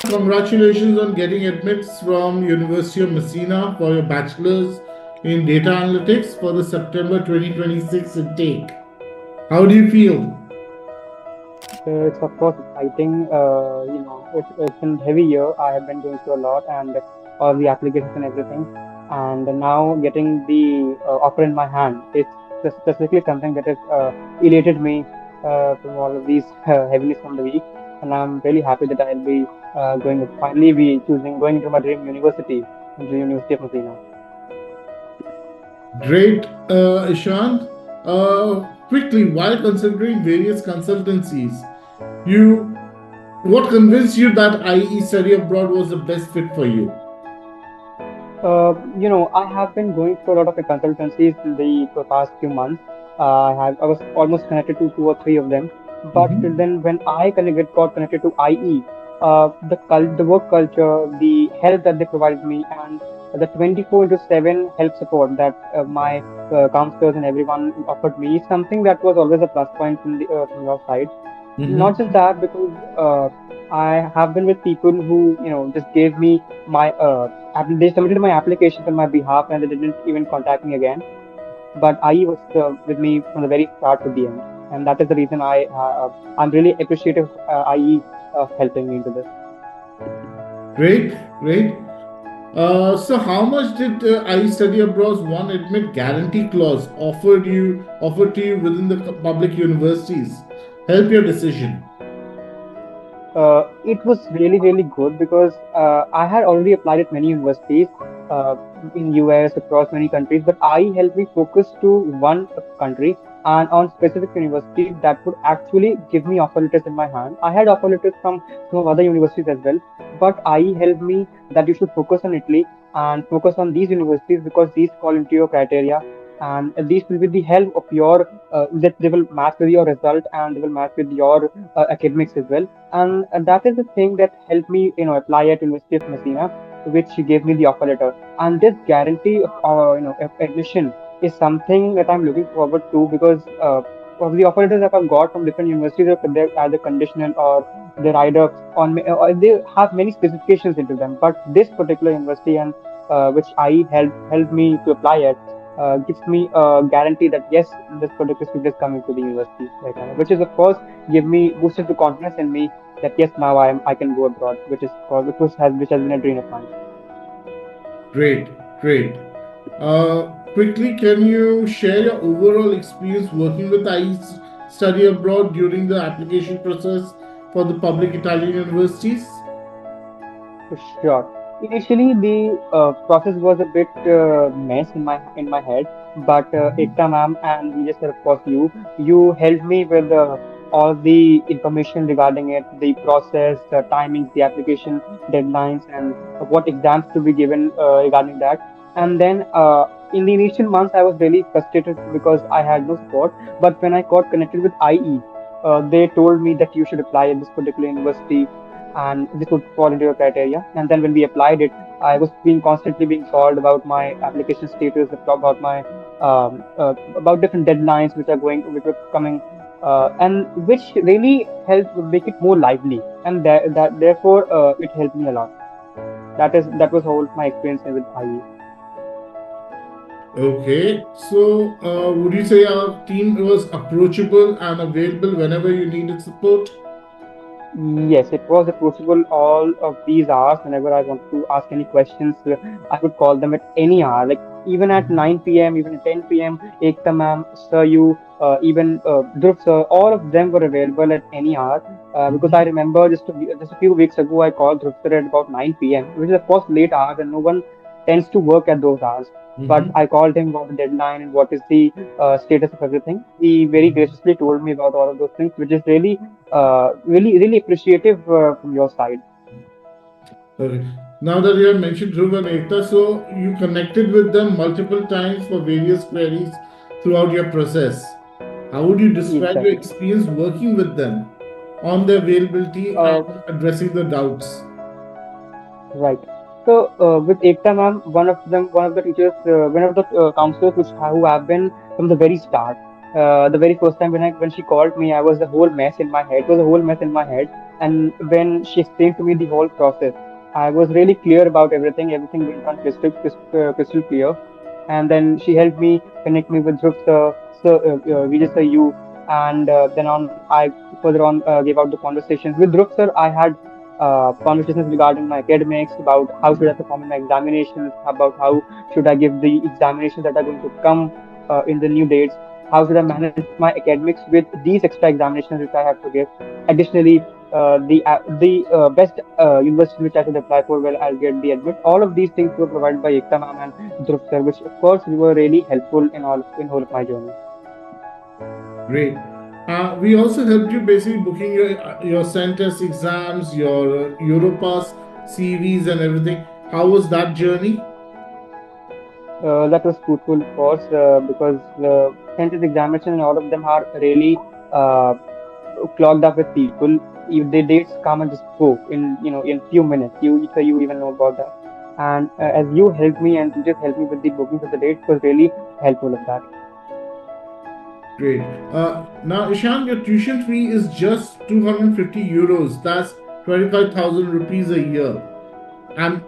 Congratulations on getting admits from University of Messina for your bachelor's in data analytics for the September 2026 intake. How do you feel? It's of course exciting. It's been heavy year. I have been going through a lot and all the applications and everything. And now getting the offer in my hand, it's specifically something that has elated me from all of these heaviness from the week. And I'm really happy that I'll be finally be choosing going into my dream university, into the University of Messina. Great, Ishaan. Quickly, while considering various consultancies, you what convinced you that IE study abroad was the best fit for you? I have been going through a lot of consultancies in the past few months. I was almost connected to two or three of them, but Mhm. then when got connected to IE, the work culture, the help that they provided me, and the 24 into 7 help support that my counselors and everyone offered me is something that was always a plus point from your side. Not just Mhm. that, because I have been with people who, just gave me they submitted my applications on my behalf and they didn't even contact me again. But IE was with me from the very start to the end. And that is the reason I'm really appreciative of IE helping me into this. Great, great. So how much did I study abroad's one admit guarantee clause offered to you within the public universities help your decision? It was really, really good because I had already applied at many universities uh, in US across many countries, but I helped me focus to one country and on specific university that would actually give me offer letters in my hand. I had offer letters from some of other universities as well, but I helped me that you should focus on Italy and focus on these universities because these fall into your criteria and these will be the help of your that they will match with your result and they will match with your academics as well, and that is the thing that helped me apply at University of Messina, which gave me the offer letter. And this guarantee of of admission is something that I'm looking forward to because of the offer letters that I've got from different universities, they're either conditional or they're either or they have many specifications into them, but this particular university and which I helped me to apply at gives me a guarantee that yes, this particular student is coming to the university right now, which is of course give me boosted the confidence in me that yes, now I can go abroad, which has been a dream of mine. Great, great. Quickly, can you share your overall experience working with study abroad during the application process for the public Italian universities? For sure. Initially, the process was a bit mess in my head, but Ekta ma'am and Vijay sir, of course, you helped me with all the information regarding it, the process, timings, the application deadlines, and what exams to be given regarding that. And then in the initial months, I was really frustrated because I had no support. But when I got connected with IE, they told me that you should apply at this particular university and this would fall into your criteria. And then when we applied it, I was being constantly being called about my application status, about my about different deadlines which were coming, and which really helped make it more lively. And that therefore it helped me a lot. That was all my experience with IE. Okay, so would you say our team was approachable and available whenever you needed support? Yes, it was approachable all of these hours. Whenever I wanted to ask any questions, I could call them at any hour, like even at 9 p.m., even at 10 p.m. Ekta ma'am, Sir, you, even Dhruv sir, all of them were available at any hour. Because I remember just a few weeks ago, I called Dhruv sir at about 9 p.m., which is of course late hours, and no one tends to work at those hours. But I called him about the deadline and what is the status of everything. He very graciously told me about all of those things, which is really appreciative from your side. Okay. Now that you have mentioned Dhruv and Ekta, so you connected with them multiple times for various queries throughout your process. How would you describe your Exactly. experience working with them on their availability Uh, and addressing the doubts? right. So with Ekta ma'am, one of the teachers, one of the counselors who have been from the very start. The very first time when she called me, I was a whole mess in my head. It was a whole mess in my head. And when she explained to me the whole process, I was really clear about everything. Everything went on crystal clear. And then she helped me connect me with Dhruv sir, Vijay sir, you, and then on I further on gave out the conversations with Dhruv sir. I had conversations regarding my academics, about how should I perform in my examinations, about how should I give the examinations that are going to come in the new dates, how should I manage my academics with these extra examinations which I have to give. Additionally, the best university which I should apply for, well, I'll get the admit. All of these things were provided by Ekta ma'am and Dhruv sir, which of course were really helpful in whole of my journey. Great. We also helped you basically booking your Centers exams, your Europass CVs and everything. How was that journey? That was fruitful, of course, because the sentence examination and all of them are really clogged up with people. If the dates come and just go in, in few minutes. You even know about that. And as you helped me and you just helped me with the bookings of the dates, was really helpful of that. Great. Now, Ishan, your tuition fee is just 250 euros. That's 25,000 rupees a year. And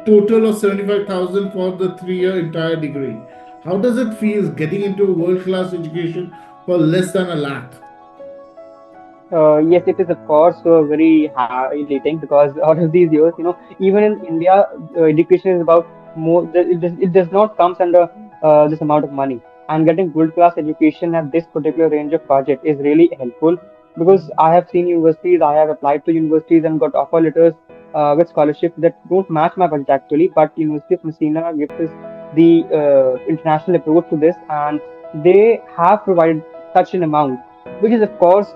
total of 75,000 for the 3 year entire degree. How does it feel getting into a world class education for less than a lakh? Yes, it is of course very elating because out of these years, even in India, education is about more. It does not comes under this amount of money. And getting world class education at this particular range of budget is really helpful because I have seen universities, I have applied to universities and got offer letters with scholarships that don't match my budget actually. But University of Messina gives us the international approach to this, and they have provided such an amount, which is of course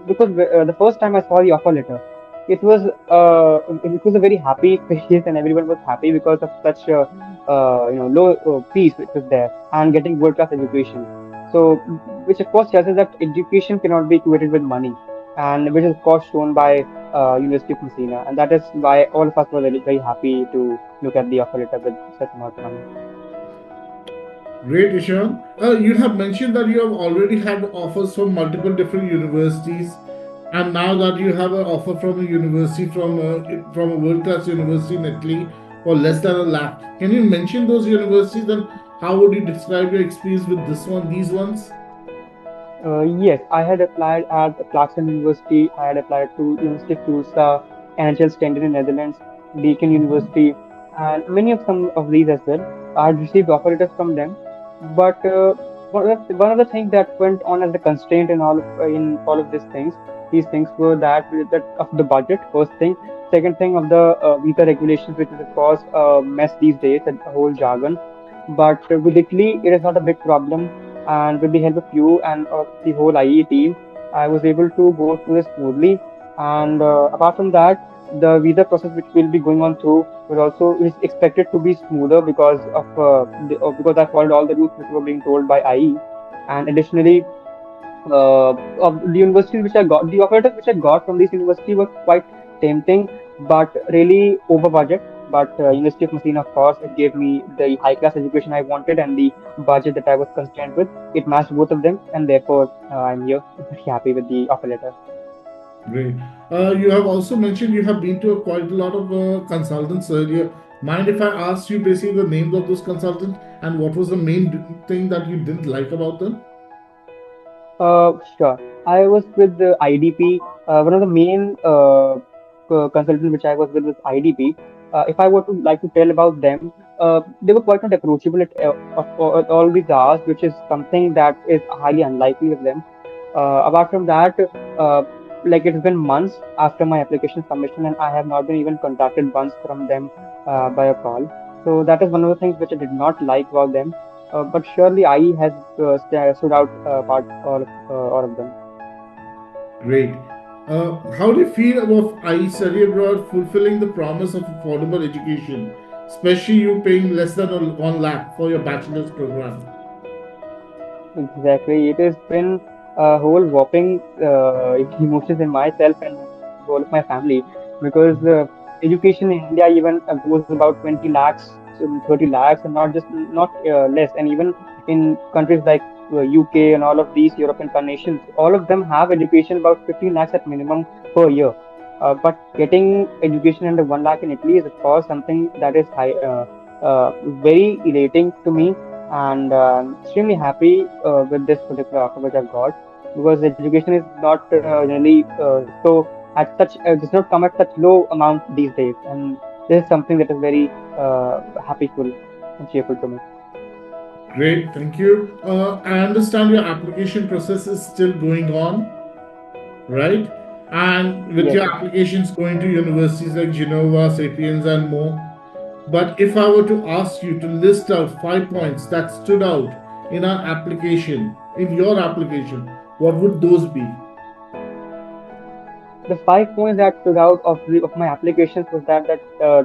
because the first time I saw the offer letter, it was a very happy face and everyone was happy because of such low fees which was there and getting world class education. So, which of course tells us that education cannot be equated with money, and which is of course shown by University of Messina, and that is why all of us were very very happy to look at the offer letter with such amount of money. Great, Ishan. You have mentioned that you have already had offers from multiple different universities, and now that you have an offer from a university from a world class university in Italy for less than a lakh. Can you mention those universities and how would you describe your experience with this one, these ones? Yes, I had applied at Clarkson University. I had applied to University of Tulsa, NHL Stenden in Netherlands, Deakin University, and many of some of these as well. I had received offer letters from them, but one of the things that went on as a constraint in all of these things were that of the budget. First thing, second thing of the visa regulations, which is of course a mess these days, a whole jargon. But with Italy, it is not a big problem, and with the help of you and of the whole IE team, I was able to go through this smoothly. And apart from that, the visa process which we'll be going on through will also is expected to be smoother because I followed all the rules which were being told by IE. And additionally, of the universities which I got, the offers which I got from this university were quite tempting, but really over budget. But University of Messina, of course, it gave me the high class education I wanted and the budget that I was constrained with. It matched both of them, and therefore I'm here, very happy with the offer letter. Great. You have also mentioned you have been to quite a lot of consultants earlier. Mind if I ask you basically the names of those consultants and what was the main thing that you didn't like about them? Sure. I was with the IDP. One of the main consultants which I was with was IDP. If I were to like to tell about them, they were quite not approachable at all these hours, which is something that is highly unlikely of them. Apart from that, uh, like it's been months after my application submission, and I have not been even contacted once from them by a call. So that is one of the things which I did not like about them. But surely IE has stood out apart all of them. Great. How do you feel about IE study abroad fulfilling the promise of affordable education, especially you paying less than 1 lakh for your bachelor's program? Exactly. It has been a whole whopping emotions in myself and whole of my family because education in India even goes about 20 lakhs, 30 lakhs, and not less. And even in countries like UK and all of these European nations, all of them have education about 15 lakhs at minimum per year. But getting education under 1 lakh in Italy is, of course, something that is very elating to me, and extremely happy with this particular offer which I've got, because education is not really so at such does not come at such low amount these days, and this is something that is very happyful and cheerful to me. Great, thank you. I understand your application process is still going on, right? And with Yes, your yes. applications going to universities like Genova, Sapiens, and more. But if I were to ask you to list out 5 points that stood out in our application, in your application, what would those be? The 5 points that stood out of my applications was that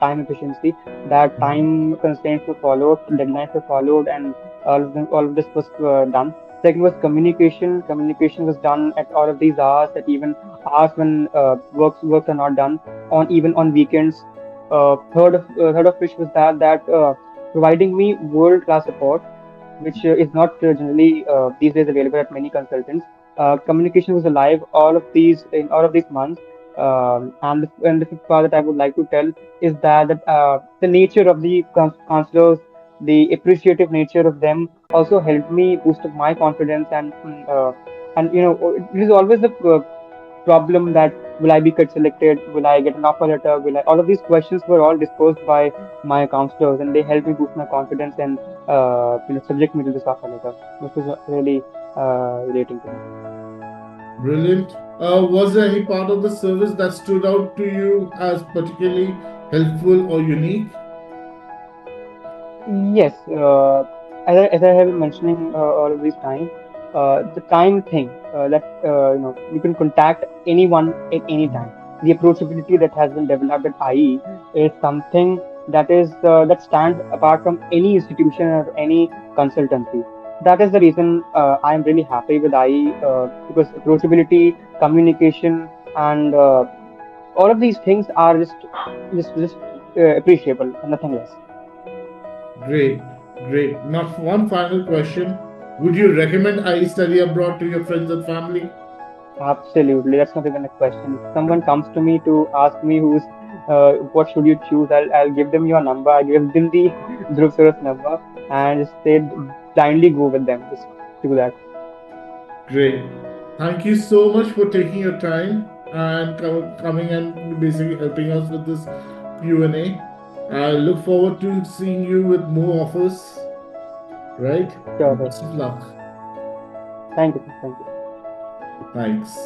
time efficiency, that time constraints were followed, deadlines were followed, and all of this was done. Second was communication. Communication was done at all of these hours, at even hours when works are not done, on even on weekends. Third of which was that providing me world class support, which is not generally these days available at many consultants. Communication was alive all of these months. And the fifth part that I would like to tell is that the nature of the counselors, the appreciative nature of them, also helped me boost up my confidence, and it is always the problem that will I be cut selected? Will I get an offer letter? Will I? All of these questions were all disposed by my counselors, and they helped me boost my confidence and subject me to this offer letter, which was really relating to me. Brilliant. Was there any part of the service that stood out to you as particularly helpful or unique? Yes, as I have been mentioning all of this time, the time thing that you can contact anyone at any time. The approachability that has been developed at IE is something that stands apart from any institution or any consultancy. That is the reason I am really happy with IE because approachability, communication, and all of these things are just appreciable and nothing less. Great, great. Now, one final question. Would you recommend I study abroad to your friends and family? Absolutely, that's not even a question. If someone comes to me to ask me what should you choose, I'll give them your number. I give them the Dhruv Sur's number and just say blindly go with them. Just do that. Great. Thank you so much for taking your time and coming and basically helping us with this Q&A. I look forward to seeing you with more offers, right? Sure, And sir. best of luck. Thank you, sir. Thank you. Thanks.